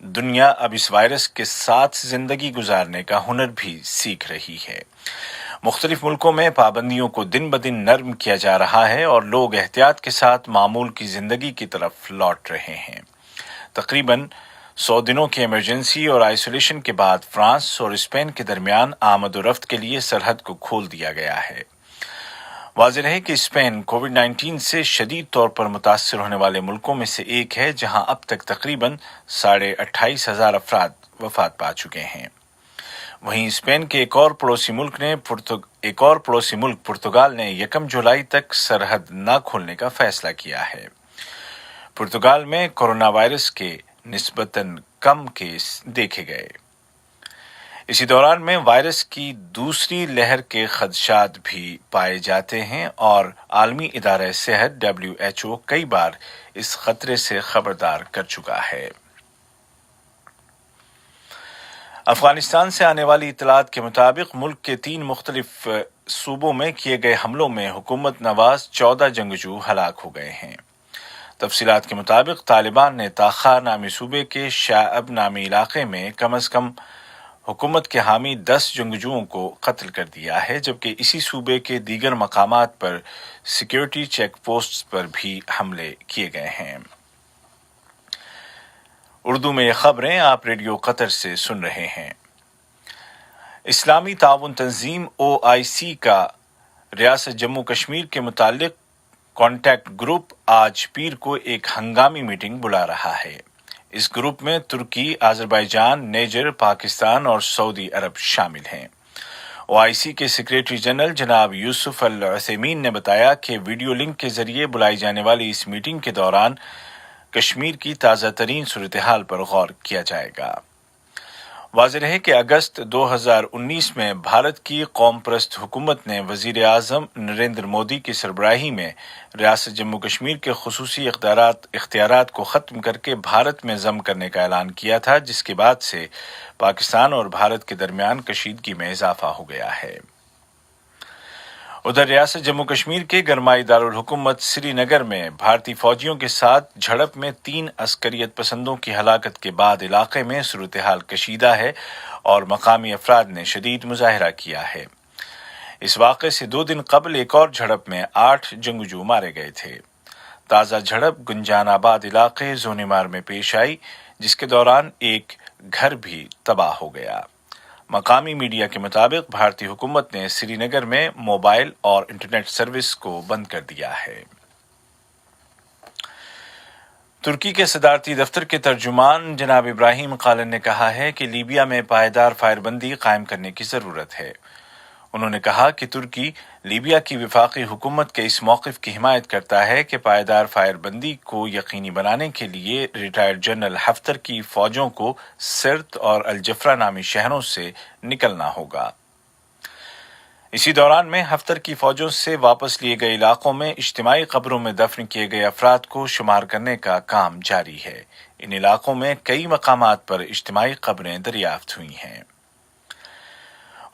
دنیا اب اس وائرس کے ساتھ زندگی گزارنے کا ہنر بھی سیکھ رہی ہے۔ مختلف ملکوں میں پابندیوں کو دن بدن نرم کیا جا رہا ہے اور لوگ احتیاط کے ساتھ معمول کی زندگی کی طرف لوٹ رہے ہیں۔ تقریباً 100 دنوں کی ایمرجنسی اور آئسولیشن کے بعد فرانس اور اسپین کے درمیان آمد و رفت کے لیے سرحد کو کھول دیا گیا ہے۔ واضح ہے کہ اسپین کووڈ 19 سے شدید طور پر متاثر ہونے والے ملکوں میں سے ایک ہے، جہاں اب تک تقریباً 28,500 افراد وفات پا چکے ہیں۔ وہیں اسپین کے ایک اور پڑوسی ملک پرتگال نے 1 جولائی تک سرحد نہ کھولنے کا فیصلہ کیا ہے۔ پرتگال میں کورونا وائرس کے نسبتاً کم کیس دیکھے گئے۔ اسی دوران میں وائرس کی دوسری لہر کے خدشات بھی پائے جاتے ہیں اور عالمی ادارہ صحت WHO کئی بار اس خطرے سے خبردار کر چکا ہے۔ افغانستان سے آنے والی اطلاعات کے مطابق ملک کے 3 مختلف صوبوں میں کیے گئے حملوں میں حکومت نواز 14 جنگجو ہلاک ہو گئے ہیں۔ تفصیلات کے مطابق طالبان نے تاخا نامی صوبے کے شعب نامی علاقے میں کم از کم حکومت کے حامی 10 جنگجوؤں کو قتل کر دیا ہے، جبکہ اسی صوبے کے دیگر مقامات پر سیکیورٹی چیک پوسٹس پر بھی حملے کیے گئے ہیں۔ اردو میں یہ خبریں آپ ریڈیو قطر سے سن رہے ہیں۔ اسلامی تعاون تنظیم OIC کا ریاست جموں کشمیر کے متعلق کانٹیکٹ گروپ آج پیر کو ایک ہنگامی میٹنگ بلا رہا ہے۔ اس گروپ میں ترکی، آذربائیجان، نیجر، پاکستان اور سعودی عرب شامل ہیں۔ OIC کے سیکریٹری جنرل جناب یوسف العثیمین نے بتایا کہ ویڈیو لنک کے ذریعے بلائی جانے والی اس میٹنگ کے دوران کشمیر کی تازہ ترین صورتحال پر غور کیا جائے گا۔ واضح ہے کہ اگست 2019 میں بھارت کی قوم پرست حکومت نے وزیر اعظم نریندر مودی کی سربراہی میں ریاست جموں کشمیر کے خصوصی اختیارات کو ختم کر کے بھارت میں ضم کرنے کا اعلان کیا تھا، جس کے بعد سے پاکستان اور بھارت کے درمیان کشیدگی میں اضافہ ہو گیا ہے۔ ادھر ریاست جموں کشمیر کے گرمائی دارالحکومت سری نگر میں بھارتی فوجیوں کے ساتھ جھڑپ میں 3 عسکریت پسندوں کی ہلاکت کے بعد علاقے میں صورتحال کشیدہ ہے اور مقامی افراد نے شدید مظاہرہ کیا ہے۔ اس واقعے سے 2 دن قبل ایک اور جھڑپ میں 8 جنگجو مارے گئے تھے۔ تازہ جھڑپ گنجان آباد علاقے زونیمار میں پیش آئی، جس کے دوران ایک گھر بھی تباہ ہو گیا۔ مقامی میڈیا کے مطابق بھارتی حکومت نے سری نگر میں موبائل اور انٹرنیٹ سروس کو بند کر دیا ہے۔ ترکی کے صدارتی دفتر کے ترجمان جناب ابراہیم قالن نے کہا ہے کہ لیبیا میں پائیدار فائر بندی قائم کرنے کی ضرورت ہے۔ انہوں نے کہا کہ ترکی لیبیا کی وفاقی حکومت کے اس موقف کی حمایت کرتا ہے کہ پائیدار فائر بندی کو یقینی بنانے کے لیے ریٹائرڈ جنرل حفتر کی فوجوں کو سرت اور الجفرا نامی شہروں سے نکلنا ہوگا۔ اسی دوران میں حفتر کی فوجوں سے واپس لیے گئے علاقوں میں اجتماعی قبروں میں دفن کیے گئے افراد کو شمار کرنے کا کام جاری ہے۔ ان علاقوں میں کئی مقامات پر اجتماعی قبریں دریافت ہوئی ہیں۔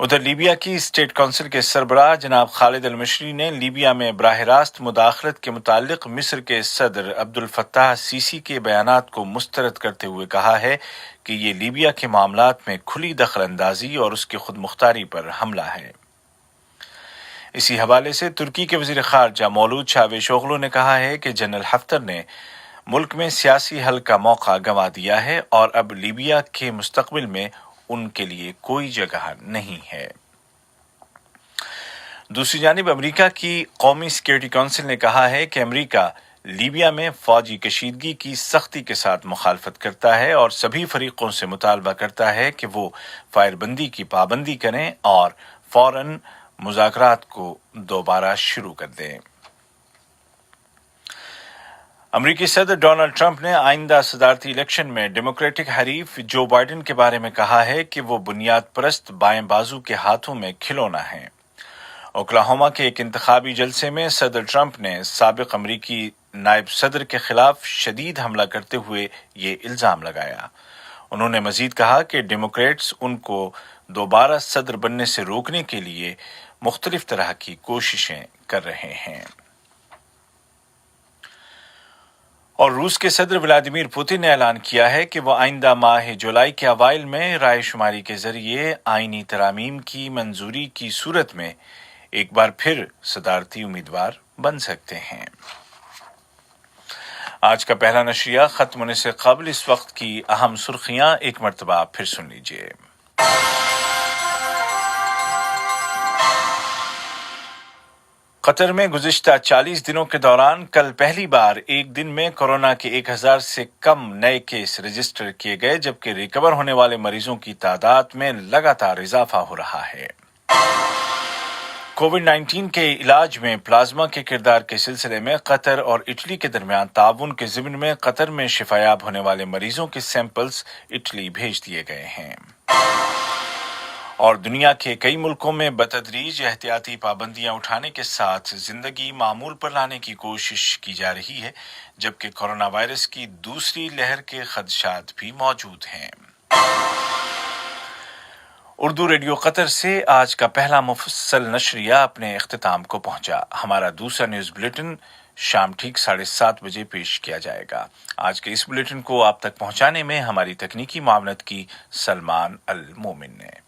ادھر لیبیا کی اسٹیٹ کونسل کے سربراہ جناب خالد المشری نے لیبیا میں براہ راست مداخلت کے متعلق مصر کے صدر عبد الفتاح السیسی کے بیانات کو مسترد کرتے ہوئے کہا ہے کہ یہ لیبیا کے معاملات میں کھلی دخل اندازی اور اس کی خود مختاری پر حملہ ہے۔ اسی حوالے سے ترکی کے وزیر خارجہ مولود چاوش اوغلو نے کہا ہے کہ جنرل حفتر نے ملک میں سیاسی حل کا موقع گنوا دیا ہے اور اب لیبیا کے مستقبل میں ان کے لیے کوئی جگہ نہیں ہے۔ دوسری جانب امریکہ کی قومی سیکیورٹی کونسل نے کہا ہے کہ امریکہ لیبیا میں فوجی کشیدگی کی سختی کے ساتھ مخالفت کرتا ہے اور سبھی فریقوں سے مطالبہ کرتا ہے کہ وہ فائر بندی کی پابندی کریں اور فوراً مذاکرات کو دوبارہ شروع کر دیں۔ امریکی صدر ڈونلڈ ٹرمپ نے آئندہ صدارتی الیکشن میں ڈیموکریٹک حریف جو بائیڈن کے بارے میں کہا ہے کہ وہ بنیاد پرست بائیں بازو کے ہاتھوں میں کھلونا ہے۔ اوکلاہوما کے ایک انتخابی جلسے میں صدر ٹرمپ نے سابق امریکی نائب صدر کے خلاف شدید حملہ کرتے ہوئے یہ الزام لگایا۔ انہوں نے مزید کہا کہ ڈیموکریٹس ان کو دوبارہ صدر بننے سے روکنے کے لیے مختلف طرح کی کوششیں کر رہے ہیں۔ اور روس کے صدر ولادیمیر پوتن نے اعلان کیا ہے کہ وہ آئندہ ماہ جولائی کے اوائل میں رائے شماری کے ذریعے آئینی ترامیم کی منظوری کی صورت میں ایک بار پھر صدارتی امیدوار بن سکتے ہیں۔ آج کا پہلا نشریہ ختم ہونے سے قبل اس وقت کی اہم سرخیاں ایک مرتبہ پھر سن لیجیے۔ قطر میں گزشتہ 40 دنوں کے دوران کل پہلی بار ایک دن میں کورونا کے 1000 سے کم نئے کیس رجسٹر کیے گئے، جبکہ ریکور ہونے والے مریضوں کی تعداد میں لگاتار اضافہ ہو رہا ہے۔ کووڈ 19 کے علاج میں پلازما کے کردار کے سلسلے میں قطر اور اٹلی کے درمیان تعاون کے ضمن میں قطر میں شفایاب ہونے والے مریضوں کے سیمپلز اٹلی بھیج دیے گئے ہیں۔ اور دنیا کے کئی ملکوں میں بتدریج احتیاطی پابندیاں اٹھانے کے ساتھ زندگی معمول پر لانے کی کوشش کی جا رہی ہے، جبکہ کورونا وائرس کی دوسری لہر کے خدشات بھی موجود ہیں۔ اردو ریڈیو قطر سے آج کا پہلا مفصل نشریہ اپنے اختتام کو پہنچا۔ ہمارا دوسرا نیوز بلیٹن شام ٹھیک 7:30 بجے پیش کیا جائے گا۔ آج کے اس بلیٹن کو آپ تک پہنچانے میں ہماری تکنیکی معاونت کی سلمان المومن نے۔